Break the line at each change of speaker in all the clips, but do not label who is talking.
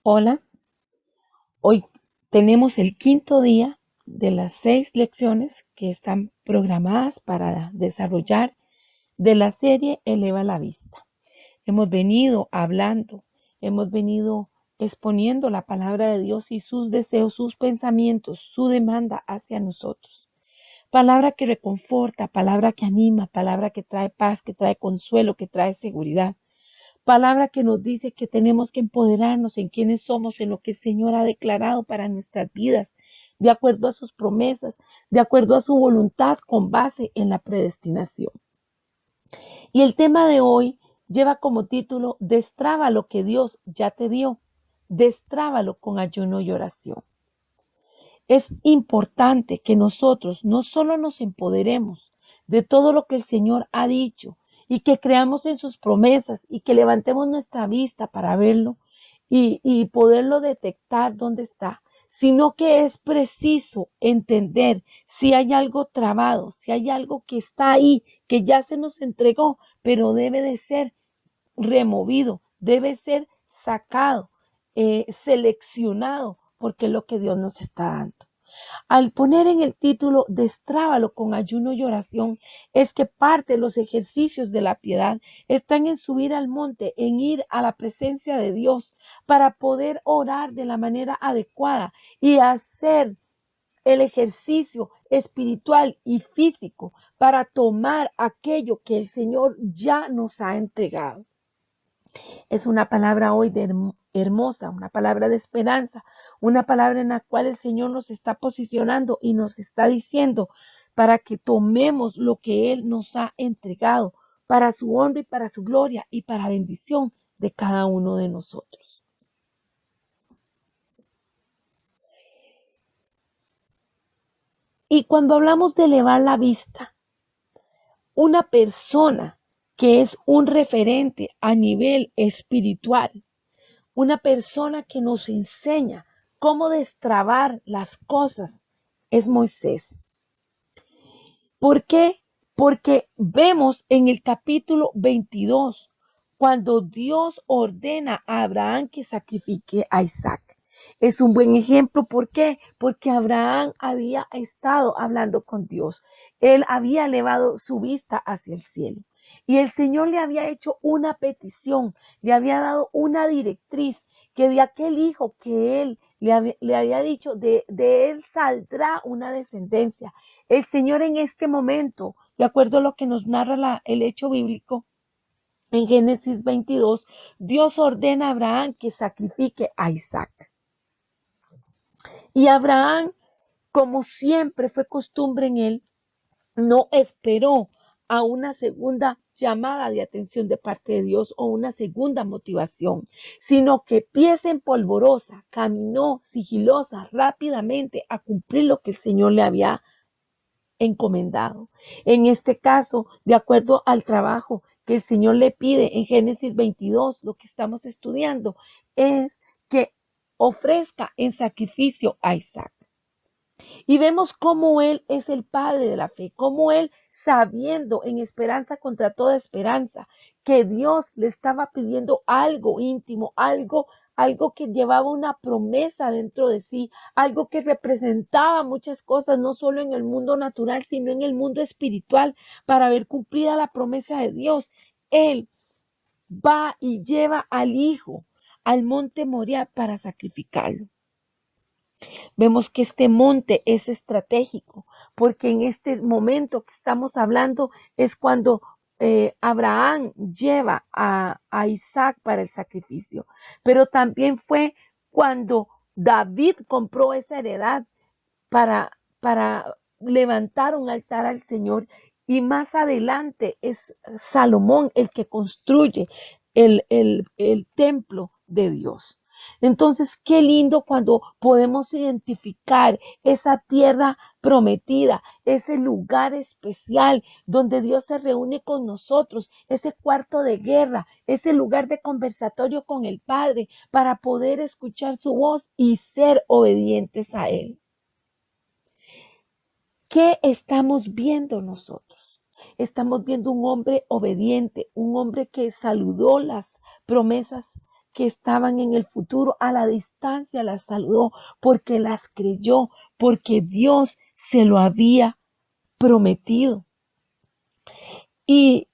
Hola, hoy tenemos el quinto día de las 6 lecciones que están programadas para desarrollar de la serie Eleva la Vista. Hemos venido hablando, hemos venido exponiendo la palabra de Dios y sus deseos, sus pensamientos, su demanda hacia nosotros. Palabra que reconforta, palabra que anima, palabra que trae paz, que trae consuelo, que trae seguridad. Palabra que nos dice que tenemos que empoderarnos en quiénes somos, en lo que el Señor ha declarado para nuestras vidas, de acuerdo a sus promesas, de acuerdo a su voluntad, con base en la predestinación. Y el tema de hoy lleva como título: Destraba lo que Dios ya te dio, destrábalo con ayuno y oración. Es importante que nosotros no solo nos empoderemos de todo lo que el Señor ha dicho y que creamos en sus promesas y que levantemos nuestra vista para verlo y poderlo detectar dónde está, sino que es preciso entender si hay algo trabado, si hay algo que está ahí, que ya se nos entregó, pero debe de ser removido, debe ser sacado, seleccionado, porque es lo que Dios nos está dando. Al poner en el título Destrábalo con ayuno y oración, es que parte de los ejercicios de la piedad están en subir al monte, en ir a la presencia de Dios para poder orar de la manera adecuada y hacer el ejercicio espiritual y físico para tomar aquello que el Señor ya nos ha entregado. Es una palabra hoy hermosa, una palabra de esperanza, una palabra en la cual el Señor nos está posicionando y nos está diciendo para que tomemos lo que Él nos ha entregado para su honra y para su gloria y para bendición de cada uno de nosotros. Y cuando hablamos de elevar la vista, una persona que es un referente a nivel espiritual, una persona que nos enseña cómo destrabar las cosas, es Moisés. ¿Por qué? Porque vemos en el capítulo 22, cuando Dios ordena a Abraham que sacrifique a Isaac. Es un buen ejemplo. ¿Por qué? Porque Abraham había estado hablando con Dios. Él había elevado su vista hacia el cielo. Y el Señor le había hecho una petición, le había dado una directriz, que de aquel hijo que él le había dicho, de él saldrá una descendencia. El Señor en este momento, de acuerdo a lo que nos narra el hecho bíblico, en Génesis 22, Dios ordena a Abraham que sacrifique a Isaac. Y Abraham, como siempre fue costumbre en él, no esperó a una segunda llamada de atención de parte de Dios o una segunda motivación, sino que pies en polvorosa, caminó sigilosa rápidamente a cumplir lo que el Señor le había encomendado. En este caso, de acuerdo al trabajo que el Señor le pide en Génesis 22, lo que estamos estudiando es que ofrezca en sacrificio a Isaac. Y vemos cómo Él es el Padre de la fe, cómo Él, sabiendo en esperanza contra toda esperanza, que Dios le estaba pidiendo algo íntimo, algo que llevaba una promesa dentro de sí, algo que representaba muchas cosas, no solo en el mundo natural, sino en el mundo espiritual, para ver cumplida la promesa de Dios. Él va y lleva al Hijo al monte Moriah para sacrificarlo. Vemos que este monte es estratégico, porque en este momento que estamos hablando es cuando Abraham lleva a Isaac para el sacrificio, pero también fue cuando David compró esa heredad para levantar un altar al Señor, y más adelante es Salomón el que construye el templo de Dios. Entonces, qué lindo cuando podemos identificar esa tierra prometida, ese lugar especial donde Dios se reúne con nosotros, ese cuarto de guerra, ese lugar de conversatorio con el Padre para poder escuchar su voz y ser obedientes a Él. ¿Qué estamos viendo nosotros? Estamos viendo un hombre obediente, un hombre que saludó las promesas que estaban en el futuro, a la distancia las saludó porque las creyó, porque Dios se lo había prometido. Y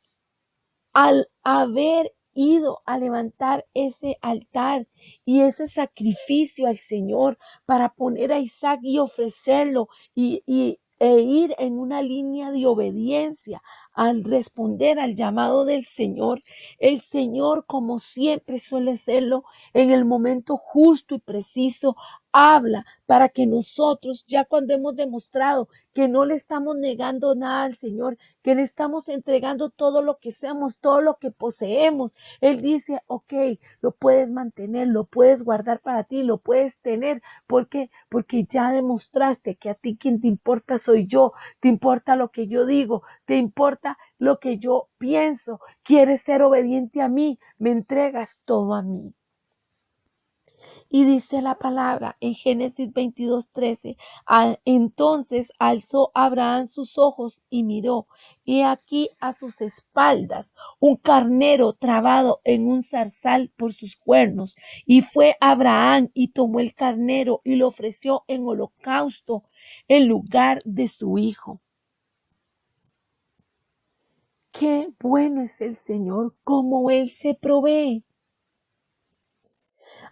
al haber ido a levantar ese altar y ese sacrificio al Señor para poner a Isaac y ofrecerlo e ir en una línea de obediencia al responder al llamado del Señor, el Señor, como siempre suele serlo, en el momento justo y preciso, habla para que nosotros, ya cuando hemos demostrado que no le estamos negando nada al Señor, que le estamos entregando todo lo que seamos, todo lo que poseemos. Él dice, ok, lo puedes mantener, lo puedes guardar para ti, lo puedes tener. ¿Por qué? Porque ya demostraste que a ti quien te importa soy yo, te importa lo que yo digo, te importa lo que yo pienso, quieres ser obediente a mí, me entregas todo a mí. Y dice la palabra en Génesis 22:13, entonces alzó Abraham sus ojos y miró, y aquí a sus espaldas un carnero trabado en un zarzal por sus cuernos. Y fue Abraham y tomó el carnero y lo ofreció en holocausto en lugar de su hijo. Qué bueno es el Señor, como Él se provee.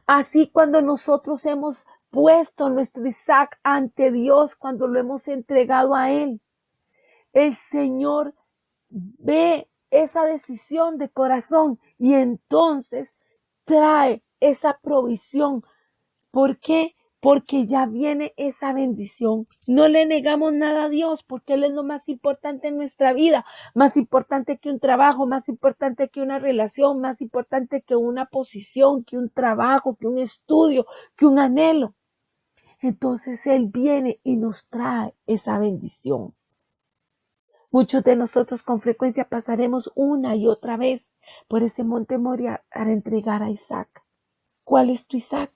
Así cuando nosotros hemos puesto nuestro Isaac ante Dios, cuando lo hemos entregado a Él, el Señor ve esa decisión de corazón y entonces trae esa provisión. ¿Por qué? Porque ya viene esa bendición. No le negamos nada a Dios porque Él es lo más importante en nuestra vida, más importante que un trabajo, más importante que una relación, más importante que una posición, que un trabajo, que un estudio, que un anhelo. Entonces Él viene y nos trae esa bendición. Muchos de nosotros con frecuencia pasaremos una y otra vez por ese monte Moria para entregar a Isaac. ¿Cuál es tu Isaac?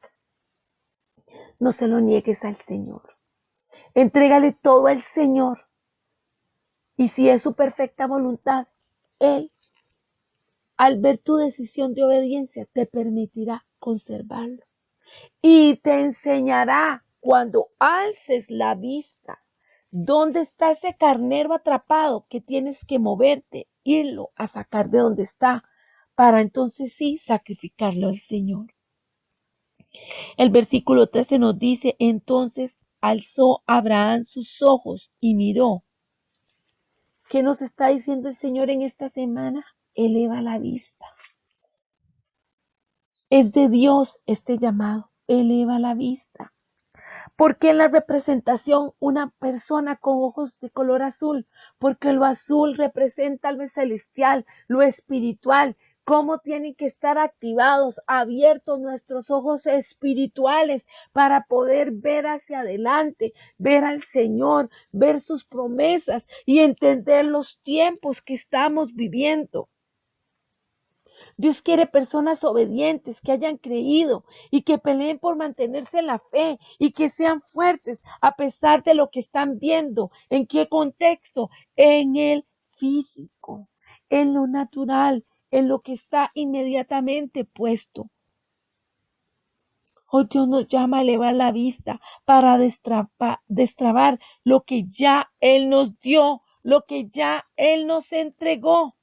No se lo niegues al Señor. Entrégale todo al Señor. Y si es su perfecta voluntad, Él, al ver tu decisión de obediencia, te permitirá conservarlo. Y te enseñará cuando alces la vista dónde está ese carnero atrapado que tienes que moverte, irlo a sacar de donde está, para entonces sí sacrificarlo al Señor. El versículo 13 nos dice, entonces alzó Abraham sus ojos y miró. ¿Qué nos está diciendo el Señor en esta semana? Eleva la vista. Es de Dios este llamado. Eleva la vista. ¿Por qué en la representación una persona con ojos de color azul? Porque lo azul representa lo celestial, lo espiritual. ¿Cómo tienen que estar activados, abiertos nuestros ojos espirituales para poder ver hacia adelante, ver al Señor, ver sus promesas y entender los tiempos que estamos viviendo? Dios quiere personas obedientes que hayan creído y que peleen por mantenerse en la fe y que sean fuertes a pesar de lo que están viendo. ¿En qué contexto? En el físico, en lo natural, en lo que está inmediatamente puesto. Hoy Dios nos llama a elevar la vista para destrabar lo que ya Él nos dio, lo que ya Él nos entregó.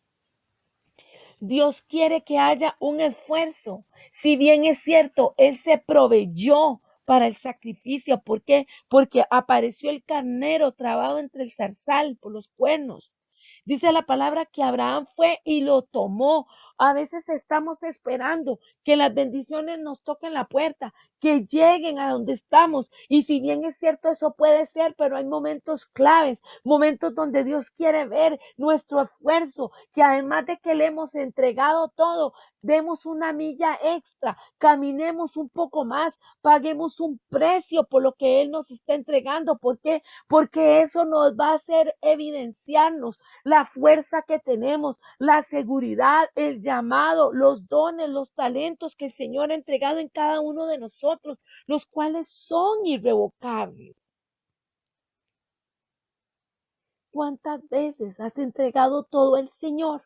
Dios quiere que haya un esfuerzo. Si bien es cierto, Él se proveyó para el sacrificio. ¿Por qué? Porque apareció el carnero trabado entre el zarzal por los cuernos. Dice la palabra que Abraham fue y lo tomó. A veces estamos esperando que las bendiciones nos toquen la puerta, que lleguen a donde estamos. Y si bien es cierto, eso puede ser, pero hay momentos claves, momentos donde Dios quiere ver nuestro esfuerzo, que además de que le hemos entregado todo, demos una milla extra, caminemos un poco más, paguemos un precio por lo que Él nos está entregando. ¿Por qué? Porque eso nos va a hacer evidenciarnos la fuerza que tenemos, la seguridad, el llamado, los dones, los talentos que el Señor ha entregado en cada uno de nosotros, los cuales son irrevocables. ¿Cuántas veces has entregado todo al Señor?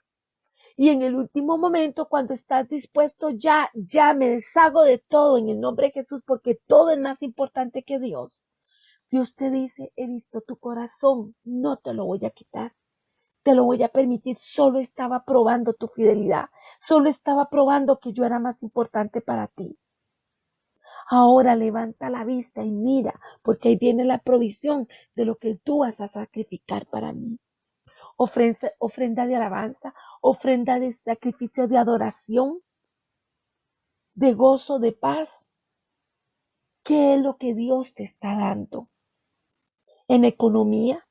Y en el último momento, cuando estás dispuesto, ya me deshago de todo en el nombre de Jesús, porque todo es más importante que Dios. Dios te dice, he visto tu corazón, no te lo voy a quitar, te lo voy a permitir. Solo estaba probando tu fidelidad, solo estaba probando que yo era más importante para ti. Ahora levanta la vista y mira, porque ahí viene la provisión de lo que tú vas a sacrificar para mí. Ofrenda de alabanza, ofrenda de sacrificio de adoración, de gozo, de paz. ¿Qué es lo que Dios te está dando? En economía,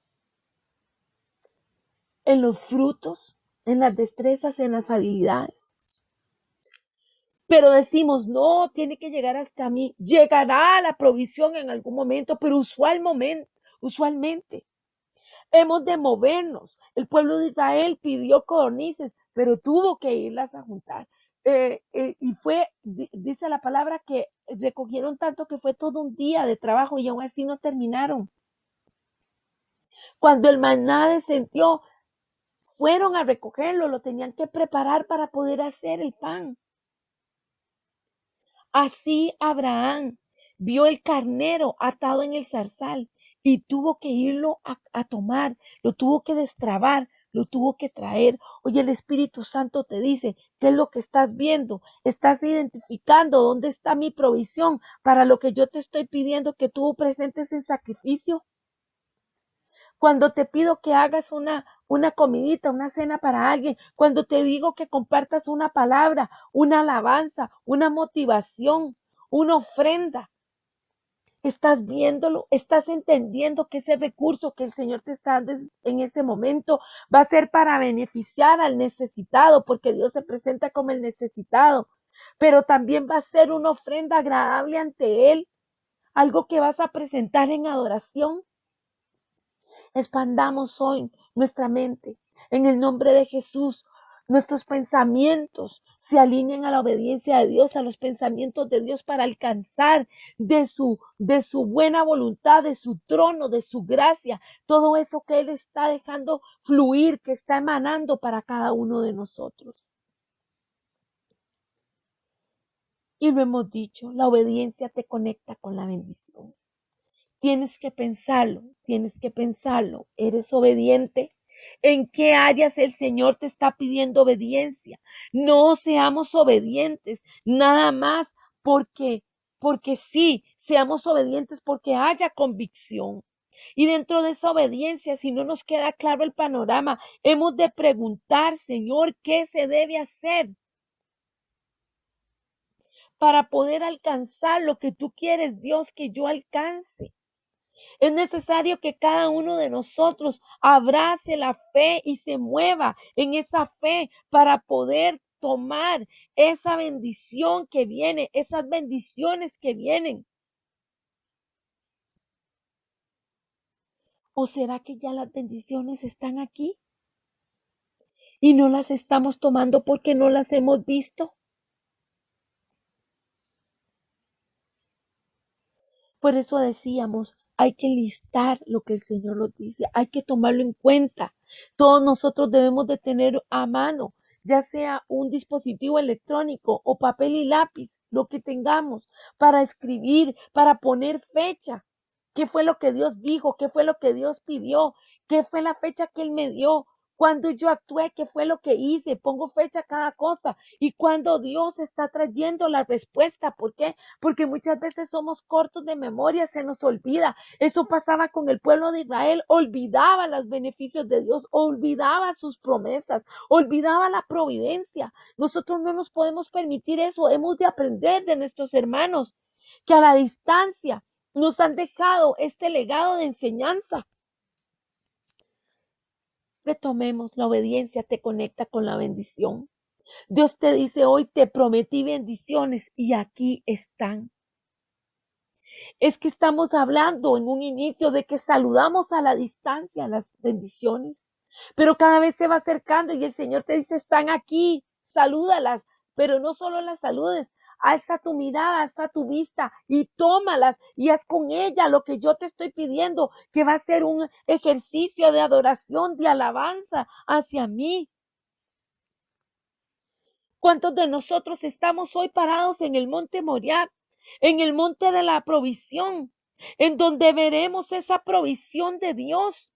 en los frutos, en las destrezas, en las habilidades. Pero decimos, no, tiene que llegar hasta mí. Llegará la provisión en algún momento, pero usualmente hemos de movernos. El pueblo de Israel pidió codornices, pero tuvo que irlas a juntar. Y dice la palabra, que recogieron tanto que fue todo un día de trabajo y aún así no terminaron. Cuando el maná descendió, fueron a recogerlo, lo tenían que preparar para poder hacer el pan. Así Abraham vio el carnero atado en el zarzal y tuvo que irlo a tomar, lo tuvo que destrabar, lo tuvo que traer. Oye, el Espíritu Santo te dice, ¿qué es lo que estás viendo? ¿Estás identificando dónde está mi provisión para lo que yo te estoy pidiendo que tú presentes en sacrificio? Cuando te pido que hagas una comidita, una cena para alguien, cuando te digo que compartas una palabra, una alabanza, una motivación, una ofrenda, estás viéndolo, estás entendiendo que ese recurso que el Señor te está dando en ese momento va a ser para beneficiar al necesitado, porque Dios se presenta como el necesitado, pero también va a ser una ofrenda agradable ante Él, algo que vas a presentar en adoración. Expandamos hoy nuestra mente. En el nombre de Jesús, nuestros pensamientos se alineen a la obediencia de Dios, a los pensamientos de Dios, para alcanzar de su buena voluntad, de su trono, de su gracia, todo eso que Él está dejando fluir, que está emanando para cada uno de nosotros. Y lo hemos dicho, la obediencia te conecta con la bendición. Tienes que pensarlo, tienes que pensarlo. ¿Eres obediente? ¿En qué áreas el Señor te está pidiendo obediencia? No seamos obedientes nada más porque sí, seamos obedientes porque haya convicción. Y dentro de esa obediencia, si no nos queda claro el panorama, hemos de preguntar, Señor, ¿qué se debe hacer para poder alcanzar lo que tú quieres, Dios, que yo alcance? Es necesario que cada uno de nosotros abrace la fe y se mueva en esa fe para poder tomar esa bendición que viene, esas bendiciones que vienen. ¿O será que ya las bendiciones están aquí y no las estamos tomando porque no las hemos visto? Por eso decíamos, hay que listar lo que el Señor nos dice, hay que tomarlo en cuenta. Todos nosotros debemos de tener a mano, ya sea un dispositivo electrónico o papel y lápiz, lo que tengamos, para escribir, para poner fecha. ¿Qué fue lo que Dios dijo? ¿Qué fue lo que Dios pidió? ¿Qué fue la fecha que Él me dio? Cuando yo actué, ¿qué fue lo que hice? Pongo fecha a cada cosa. Y cuando Dios está trayendo la respuesta, ¿por qué? Porque muchas veces somos cortos de memoria, se nos olvida. Eso pasaba con el pueblo de Israel, olvidaba los beneficios de Dios, olvidaba sus promesas, olvidaba la providencia. Nosotros no nos podemos permitir eso, hemos de aprender de nuestros hermanos que a la distancia nos han dejado este legado de enseñanza. Retomemos, la obediencia te conecta con la bendición. Dios te dice hoy, te prometí bendiciones y aquí están. Es que estamos hablando en un inicio de que saludamos a la distancia las bendiciones, pero cada vez se va acercando y el Señor te dice, están aquí, salúdalas, pero no solo las saludes, alza tu mirada, alza tu vista y tómalas y haz con ella lo que yo te estoy pidiendo, que va a ser un ejercicio de adoración, de alabanza hacia mí. ¿Cuántos de nosotros estamos hoy parados en el monte Moriah, en el monte de la provisión, en donde veremos esa provisión de Dios?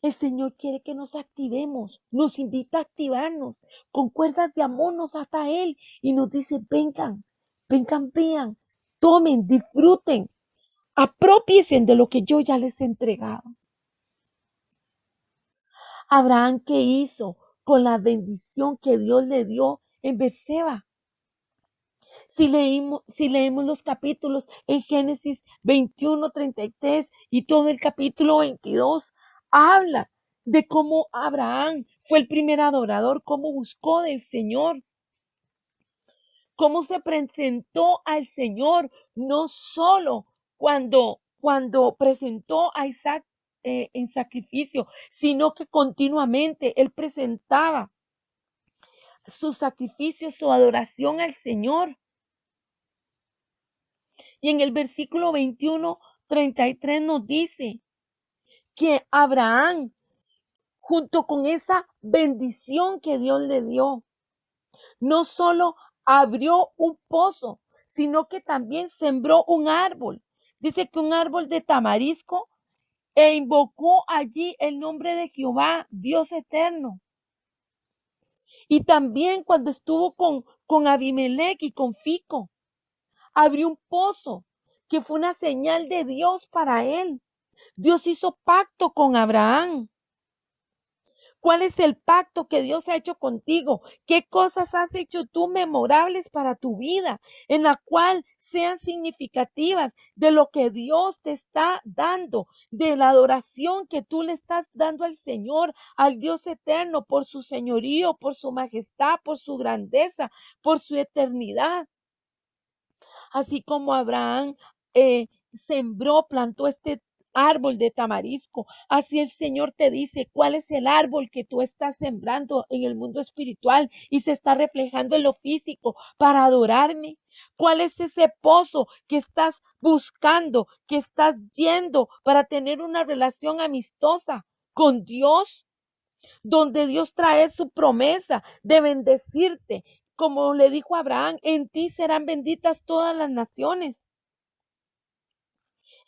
El Señor quiere que nos activemos, nos invita a activarnos, con cuerdas de amor nos ata a Él y nos dice, vengan, vengan, vean, tomen, disfruten, apropiesen de lo que yo ya les he entregado. Abraham, ¿qué hizo con la bendición que Dios le dio en Berseba? Si leemos los capítulos en Génesis 21, 33 y todo el capítulo 22, habla de cómo Abraham fue el primer adorador, cómo buscó del Señor, cómo se presentó al Señor, no solo cuando presentó a Isaac en sacrificio, sino que continuamente él presentaba su sacrificio, su adoración al Señor. Y en el versículo 21, 33 nos dice que Abraham, junto con esa bendición que Dios le dio, no solo abrió un pozo, sino que también sembró un árbol. Dice que un árbol de tamarisco e invocó allí el nombre de Jehová, Dios eterno. Y también cuando estuvo con Abimelech y con Fico, abrió un pozo que fue una señal de Dios para él. Dios hizo pacto con Abraham. ¿Cuál es el pacto que Dios ha hecho contigo? ¿Qué cosas has hecho tú memorables para tu vida, en la cual sean significativas de lo que Dios te está dando, de la adoración que tú le estás dando al Señor, al Dios eterno, por su señorío, por su majestad, por su grandeza, por su eternidad? Así como Abraham sembró, plantó este árbol de tamarisco, así el Señor te dice cuál es el árbol que tú estás sembrando en el mundo espiritual y se está reflejando en lo físico para adorarme. ¿Cuál es ese pozo que estás buscando, que estás yendo para tener una relación amistosa con Dios? Donde Dios trae su promesa de bendecirte. Como le dijo a Abraham, en ti serán benditas todas las naciones.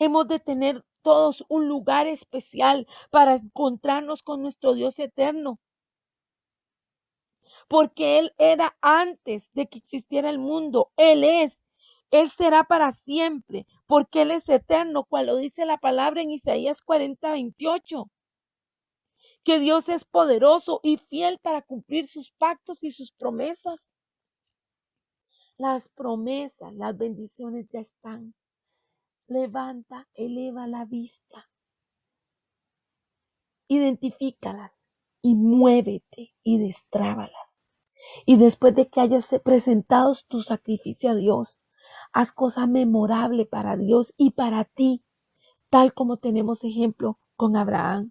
Hemos de tener todos un lugar especial para encontrarnos con nuestro Dios eterno, porque Él era antes de que existiera el mundo. Él será para siempre, porque Él es eterno, cual lo dice la palabra en Isaías 40, 28. Que Dios es poderoso y fiel para cumplir sus pactos y sus promesas. Las promesas, las bendiciones ya están. Levanta, eleva la vista, identifícalas y muévete y destrábalas. Y después de que hayas presentado tu sacrificio a Dios, haz cosa memorable para Dios y para ti, tal como tenemos ejemplo con Abraham.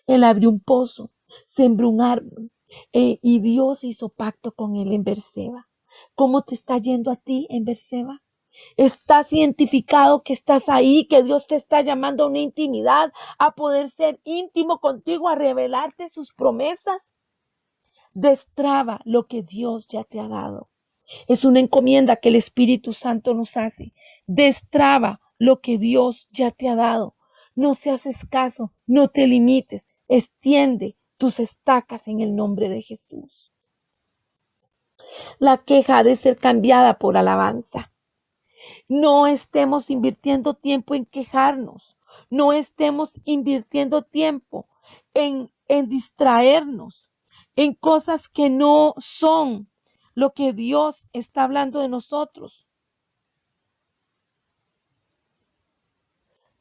Él abrió un pozo, sembró un árbol y Dios hizo pacto con él en Berseba. ¿Cómo te está yendo a ti en Berseba? ¿Estás identificado que estás ahí, que Dios te está llamando a una intimidad, a poder ser íntimo contigo, a revelarte sus promesas? Destraba lo que Dios ya te ha dado. Es una encomienda que el Espíritu Santo nos hace. Destraba lo que Dios ya te ha dado. No seas escaso, no te limites. Extiende tus estacas en el nombre de Jesús. La queja ha de ser cambiada por alabanza. No estemos invirtiendo tiempo en quejarnos. No estemos invirtiendo tiempo en distraernos, en cosas que no son lo que Dios está hablando de nosotros.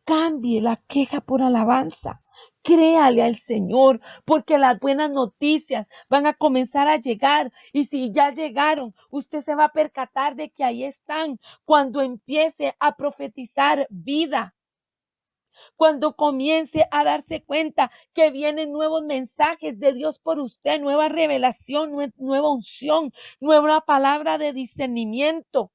Cambie la queja por alabanza. Créale al Señor, porque las buenas noticias van a comenzar a llegar. Y si ya llegaron, usted se va a percatar de que ahí están cuando empiece a profetizar vida. Cuando comience a darse cuenta que vienen nuevos mensajes de Dios por usted, nueva revelación, nueva unción, nueva palabra de discernimiento.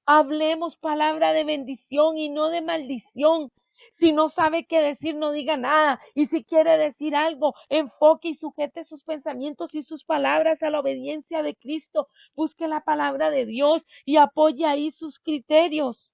Hablemos palabra de bendición y no de maldición. Si no sabe qué decir, no diga nada. Y si quiere decir algo, enfoque y sujete sus pensamientos y sus palabras a la obediencia de Cristo. Busque la palabra de Dios y apoye ahí sus criterios.